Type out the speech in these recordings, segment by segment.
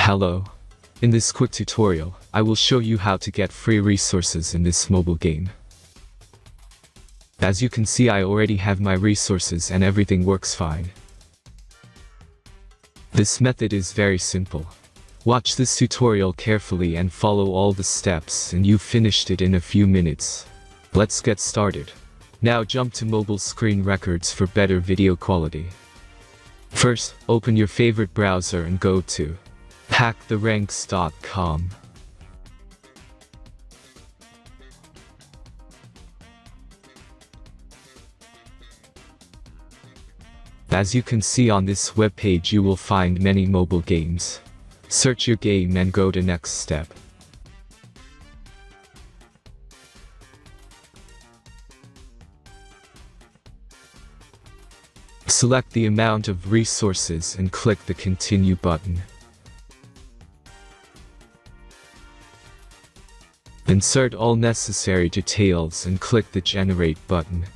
Hello. In this quick tutorial, I will show you how to get free resources in this mobile game. As you can see, I already have my resources and everything works fine. This method is very simple. Watch this tutorial carefully and follow all the steps and you've finished it in a few minutes. Let's get started. Now jump to mobile screen records for better video quality. First, open your favorite browser and go to hacktheranks.com. As you can see on this webpage, you will find many mobile games. Search your game and go to next step. Select the amount of resources and click the Continue button. Insert all necessary details and click the Generate button.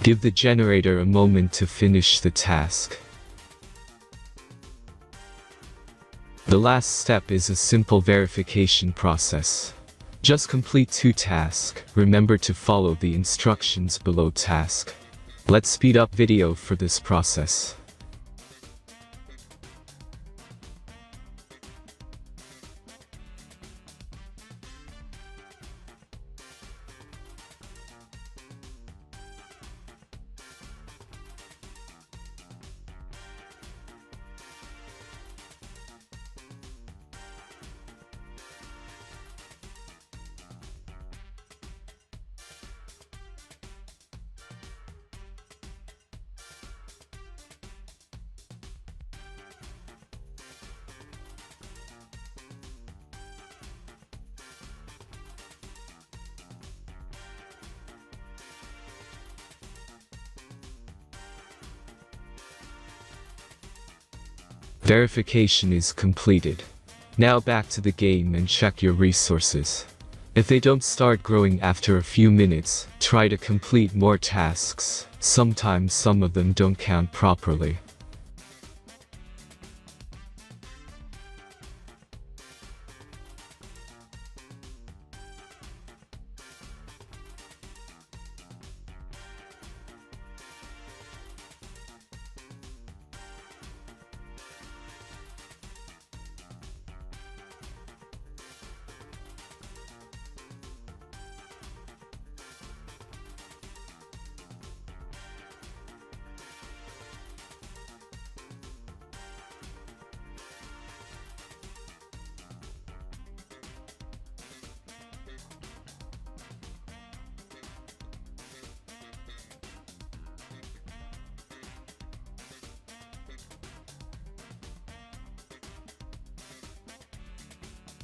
Give the generator a moment to finish the task. The last step is a simple verification process. Just complete 2 tasks. Remember to follow the instructions below task. Let's speed up video for this process. Verification is completed. Now back to the game and check your resources. If they don't start growing after a few minutes, try to complete more tasks. Sometimes some of them don't count properly.